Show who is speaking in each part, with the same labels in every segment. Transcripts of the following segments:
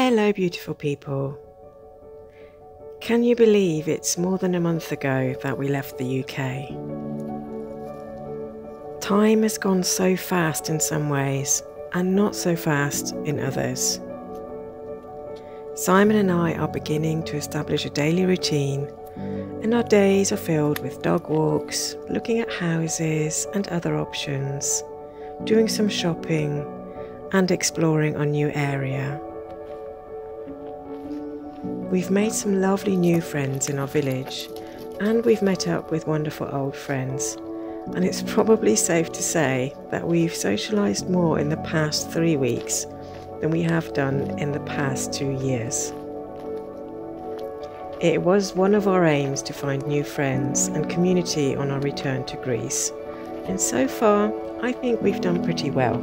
Speaker 1: Hello beautiful people. Can you believe it's more than a month ago that we left the UK? Time has gone so fast in some ways and not so fast in others. Simon and I are beginning to establish a daily routine, and our days are filled with dog walks, looking at houses and other options, doing some shopping and exploring our new area. We've made some lovely new friends in our village, and we've met up with wonderful old friends, and it's probably safe to say that we've socialised more in the past 3 weeks than we have done in the past 2 years. It was one of our aims to find new friends and community on our return to Greece, and so far I think we've done pretty well.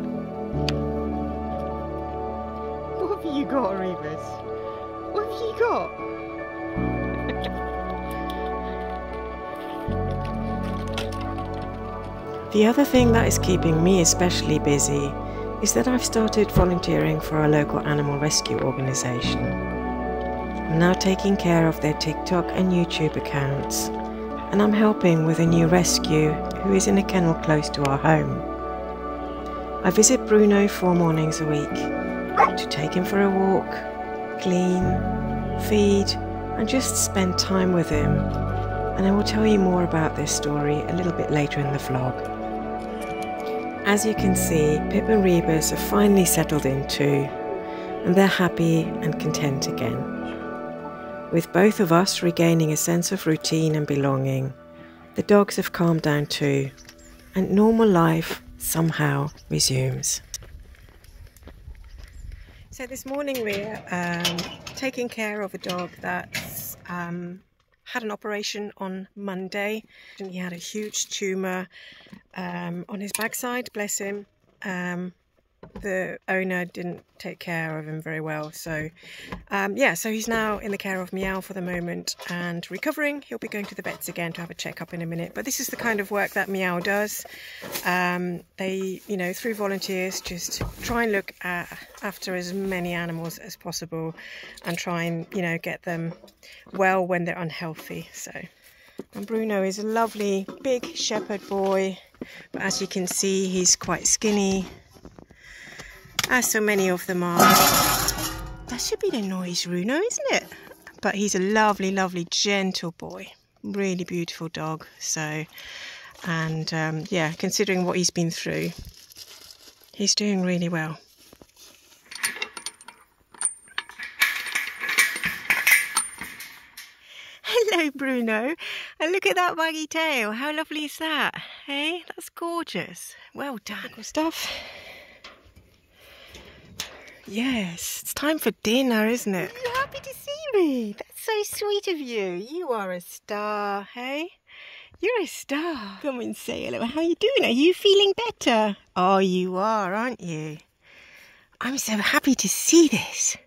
Speaker 2: What have you got, Rebus? What have you got?
Speaker 1: The other thing that is keeping me especially busy is that I've started volunteering for our local animal rescue organisation. I'm now taking care of their TikTok and YouTube accounts, and I'm helping with a new rescue who is in a kennel close to our home. I visit Bruno 4 mornings a week to take him for a walk, clean, feed, and just spend time with him. And I will tell you more about this story a little bit later in the vlog. As you can see, Pip and Rebus have finally settled in too, and they're happy and content again. With both of us regaining a sense of routine and belonging, the dogs have calmed down too, and normal life somehow resumes. So this morning we're taking care of a dog that's had an operation on Monday, and he had a huge tumour on his backside, bless him. The owner didn't take care of him very well, so so he's now in the care of Meow for the moment and recovering. He'll be going to the vets again to have a checkup in a minute, but this is the kind of work that Meow does. They, through volunteers, just try and look after as many animals as possible and try and, get them well when they're unhealthy. And Bruno is a lovely big shepherd boy, but as you can see, he's quite skinny, as so many of them are. That should be the noise, Bruno, isn't it? But he's a lovely, lovely, gentle boy. Really beautiful dog. Considering what he's been through, he's doing really well. Hello, Bruno. And look at that waggy tail. How lovely is that? Hey, that's gorgeous. Well done. Good stuff. Yes, it's time for dinner, isn't it? Are you happy to see me? That's so sweet of you. You are a star, hey? You're a star. Come and say hello. How are you doing? Are you feeling better? Oh, you are, aren't you? I'm so happy to see this.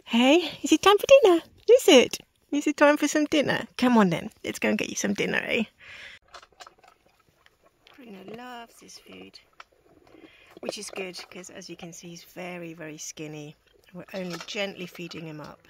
Speaker 1: Hey, is it time for dinner? Is it? Is it time for some dinner? Come on then, let's go and get you some dinner, eh? Bruno loves his food. Which is good, because as you can see, he's very, very skinny. We're only gently feeding him up.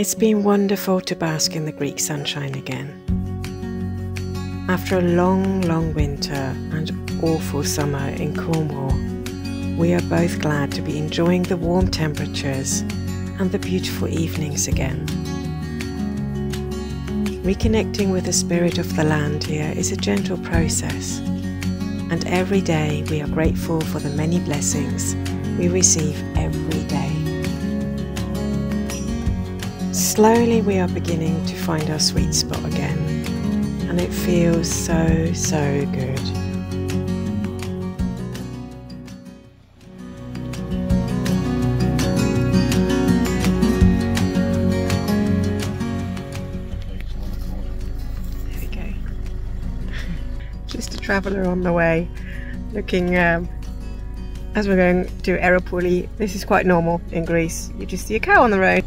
Speaker 1: It's been wonderful to bask in the Greek sunshine again. After a long, long winter and awful summer in Cornwall, we are both glad to be enjoying the warm temperatures and the beautiful evenings again. Reconnecting with the spirit of the land here is a gentle process, and every day we are grateful for the many blessings we receive every day. Slowly we are beginning to find our sweet spot again, and it feels so, so good. There we go. Just a traveller on the way, looking as we're going to Aeropoli. This is quite normal in Greece. You just see a cow on the road.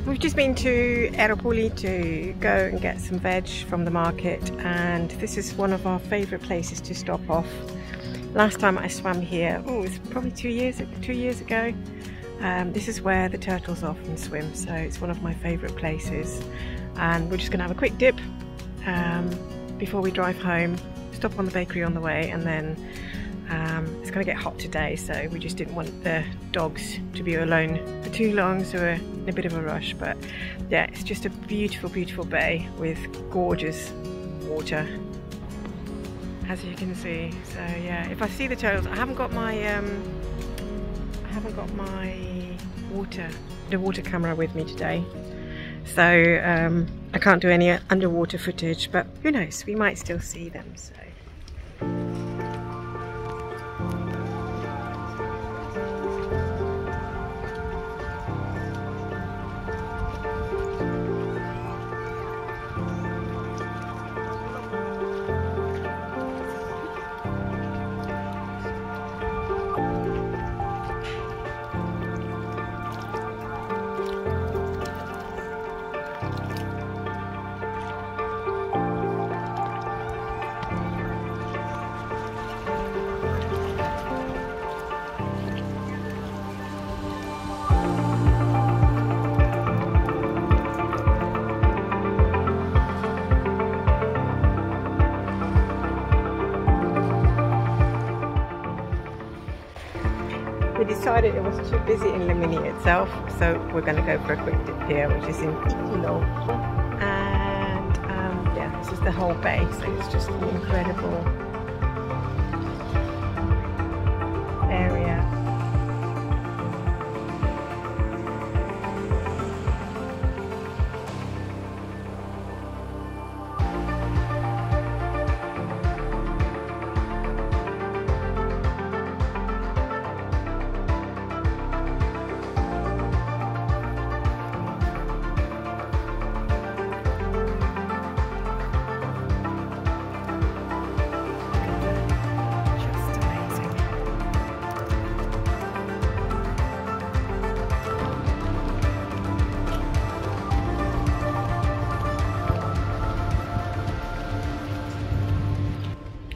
Speaker 1: We've just been to Aeropoli to go and get some veg from the market, and this is one of our favourite places to stop off. Last time I swam here, oh, it's probably 2 years ago. This is where the turtles often swim, so it's one of my favourite places. And we're just going to have a quick dip before we drive home, stop on the bakery on the way, and then it's going to get hot today, so we just didn't want the dogs to be alone for too long, so we're in a bit of a rush. But yeah, it's just a beautiful, beautiful bay with gorgeous water, as you can see. So yeah, if I see the turtles, I haven't got my water camera with me today, so I can't do any underwater footage, but who knows, we might still see them. So we decided it was too busy in Limini itself, so we're going to go for a quick dip here, which is in Ikilo. And yeah, this is the whole bay, so it's just an incredible area.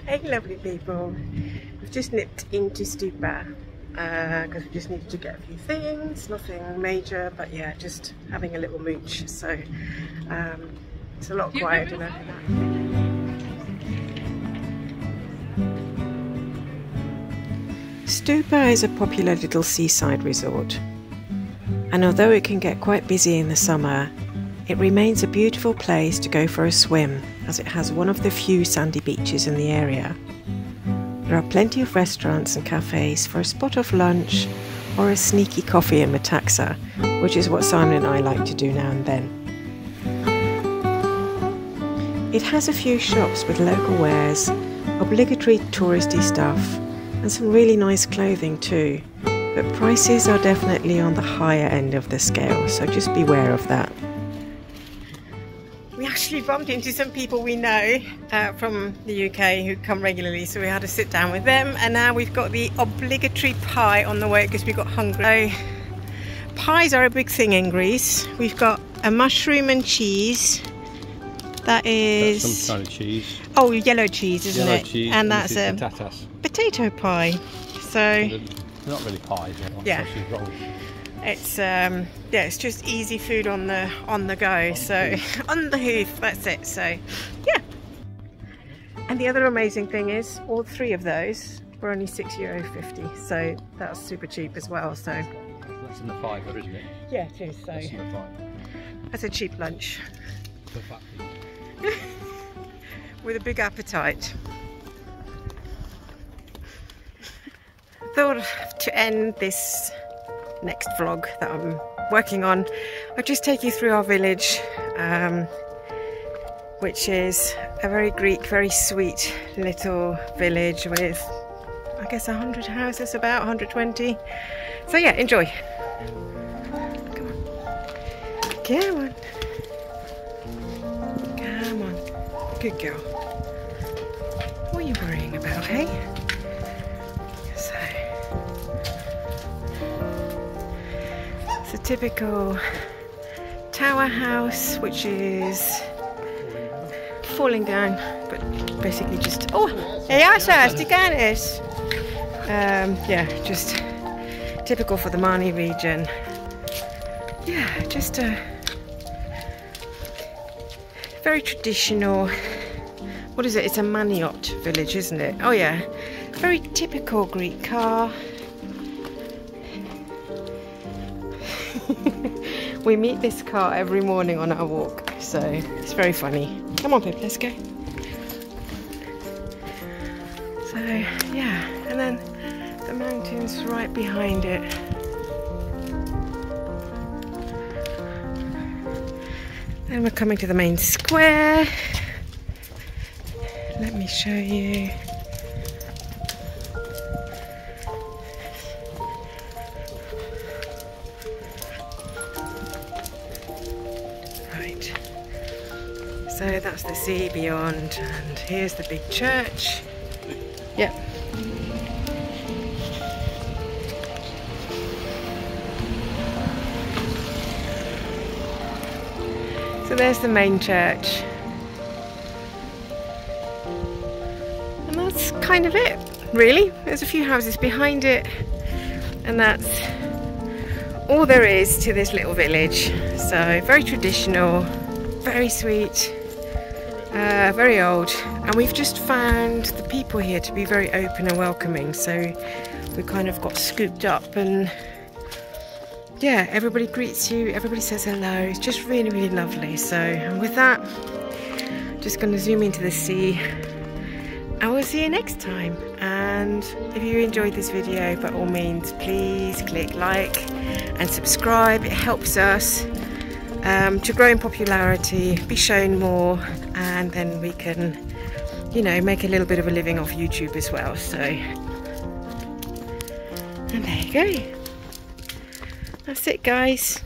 Speaker 1: Hey lovely people, we've just nipped into Stupa because we just needed to get a few things, nothing major, but yeah, just having a little mooch, so it's a lot quieter than that. Stupa is a popular little seaside resort, and although it can get quite busy in the summer, it remains a beautiful place to go for a swim, as it has one of the few sandy beaches in the area. There are plenty of restaurants and cafes for a spot of lunch or a sneaky coffee in Metaxa, which is what Simon and I like to do now and then. It has a few shops with local wares, obligatory touristy stuff, and some really nice clothing too, but prices are definitely on the higher end of the scale, so just beware of that. We actually bumped into some people we know from the UK who come regularly, so we had to sit down with them, and now we've got the obligatory pie on the way because we got hungry. So, pies are a big thing in Greece. We've got a mushroom and cheese. That's some kind of cheese. Oh, yellow cheese, isn't it? Cheese, and that's a potato pie. So
Speaker 3: they're not really pies,
Speaker 1: yeah. It's yeah, it's just easy food on the go. So on the hoof, that's it. So yeah. And the other amazing thing is, all three of those were only €6.50. So that's super cheap as well. So
Speaker 3: that's in the fiver, isn't it?
Speaker 1: Yeah, it is. So
Speaker 3: that's in the fiver.
Speaker 1: That's a cheap lunch. With a big appetite. Thought to end this next vlog that I'm working on, I'll just take you through our village, which is a very Greek, very sweet little village with, I guess, 100 houses, about 120. So yeah, enjoy. Come on. Come on. Come on. Good girl. What are you worrying about, hey? So, it's a typical tower house, which is falling down, but basically just... Oh! Yeah, just typical for the Mani region. Yeah, just a very traditional... What is it? It's a Manios village, isn't it? Oh yeah, very typical Greek car. We meet this car every morning on our walk, so it's very funny. Come on, Pip, let's go. So yeah, and then the mountains right behind it. Then we're coming to the main square. Let me show you. Right. So that's the sea beyond, and here's the big church. Yep. So there's the main church. And that's kind of it, really. There's a few houses behind it, and that's all there is to this little village. So very traditional, very sweet, very old, and we've just found the people here to be very open and welcoming, so we kind of got scooped up, and yeah, everybody greets you, everybody says hello. It's just really, really lovely. So, and with that, just going to zoom into the sea, and we'll see you next time. And if you enjoyed this video, by all means, please click like and subscribe. It helps us to grow in popularity, be shown more, and then we can, you know, make a little bit of a living off YouTube as well. So, and there you go. That's it, guys.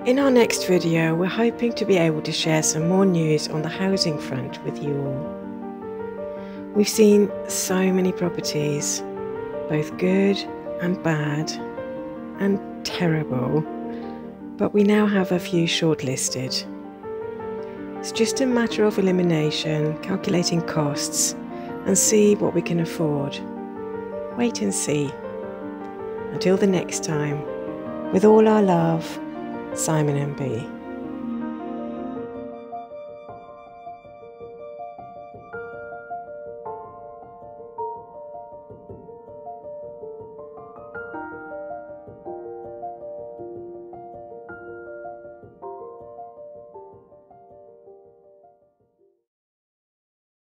Speaker 1: In our next video, we're hoping to be able to share some more news on the housing front with you all. We've seen so many properties, both good and bad and terrible, but we now have a few shortlisted. It's just a matter of elimination, calculating costs, and see what we can afford. Wait and see. Until the next time, with all our love, Simon and B.